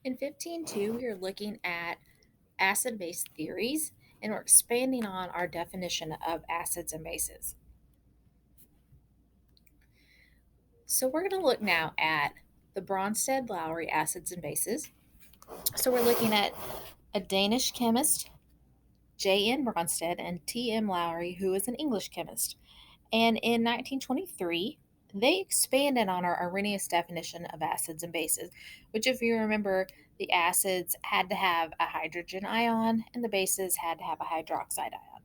In 15.2, we are looking at acid base theories and we're expanding on our definition of acids and bases. So, we're going to look now at the Bronsted Lowry acids and bases. So, we're looking at a Danish chemist, J.N. Bronsted, and T.M. Lowry, who is an English chemist. And in 1923, they expanded on our Arrhenius definition of acids and bases, which, if you remember, the acids had to have a hydrogen ion and the bases had to have a hydroxide ion.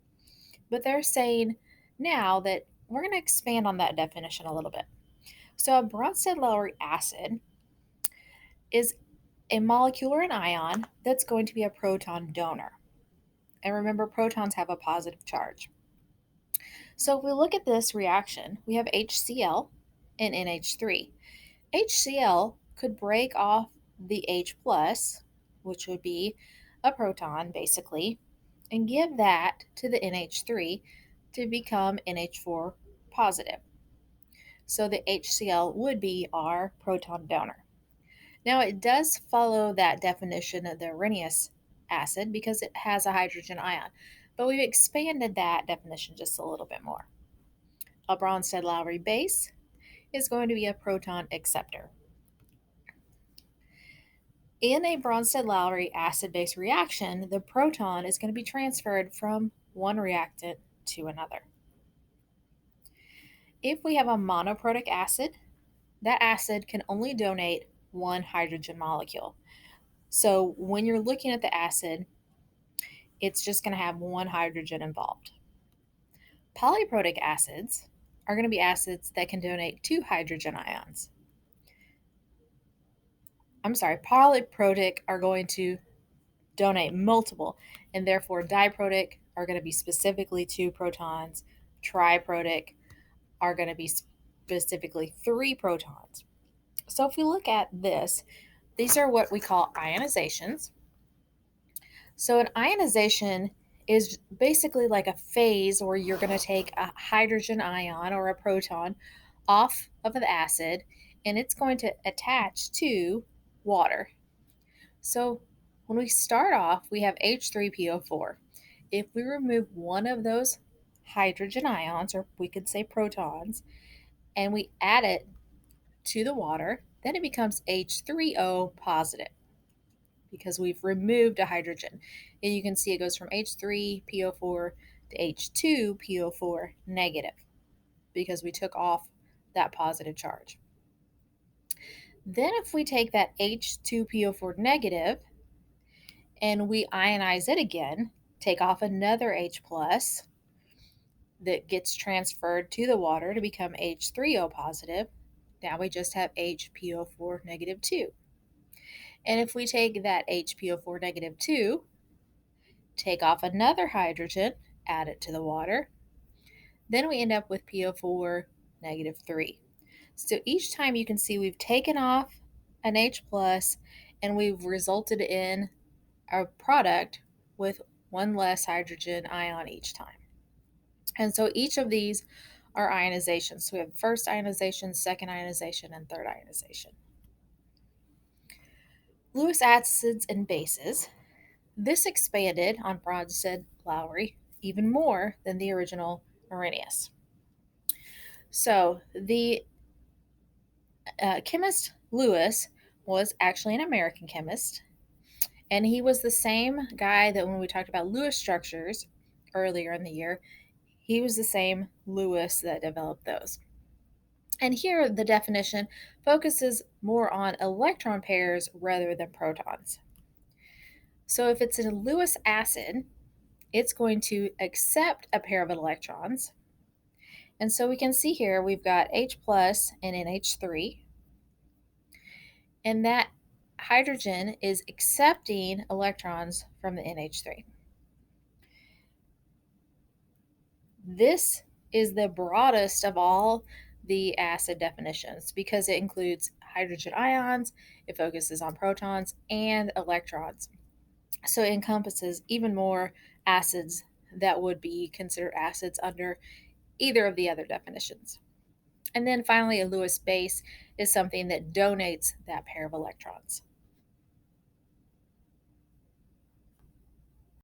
But they're saying now that we're going to expand on that definition a little bit. So, a Bronsted Lowry acid is a molecule or an ion that's going to be a proton donor. And remember, protons have a positive charge. So, if we look at this reaction, we have HCl and NH3. HCl could break off the H plus, which would be a proton basically, and give that to the NH3 to become NH4 positive. So the HCl would be our proton donor. Now it does follow that definition of the Arrhenius acid because it has a hydrogen ion, but we've expanded that definition just a little bit more. A Bronsted-Lowry base is going to be a proton acceptor. In a Bronsted-Lowry acid-base reaction, the proton is going to be transferred from one reactant to another. If we have a monoprotic acid, that acid can only donate one hydrogen molecule. So when you're looking at the acid, it's just going to have one hydrogen involved. Polyprotic acids are going to be acids that can donate two hydrogen ions. Polyprotic are going to donate multiple, and therefore diprotic are going to be specifically two protons. Triprotic are going to be specifically three protons. So if we look at this, these are what we call ionizations. So an ionization is basically like a phase where you're going to take a hydrogen ion or a proton off of the acid and it's going to attach to water. So when we start off, we have H3PO4. If we remove one of those hydrogen ions, or we could say protons, and we add it to the water, then it becomes H3O positive because we've removed a hydrogen. And you can see it goes from H3PO4 to H2PO4 negative because we took off that positive charge. Then if we take that H2PO4 negative and we ionize it again, take off another H plus that gets transferred to the water to become H3O positive. Now we just have HPO4 negative 2. And if we take that HPO4 negative 2, take off another hydrogen, add it to the water, then we end up with PO4 negative 3. So each time you can see we've taken off an H plus and we've resulted in a product with one less hydrogen ion each time. And so each of these are ionizations. So we have first ionization, second ionization, and third ionization. Lewis acids and bases. This expanded on Bronsted-Lowry even more than the original Arrhenius. So the chemist Lewis was actually an American chemist, and he was the same guy that when we talked about Lewis structures earlier in the year, he was the same Lewis that developed those. And here the definition focuses more on electron pairs rather than protons. So if it's a Lewis acid, it's going to accept a pair of electrons. And so we can see here we've got H plus and NH3. And that hydrogen is accepting electrons from the NH3. This is the broadest of all the acid definitions because it includes hydrogen ions, it focuses on protons and electrons. So it encompasses even more acids that would be considered acids under either of the other definitions. And then finally, a Lewis base is something that donates that pair of electrons.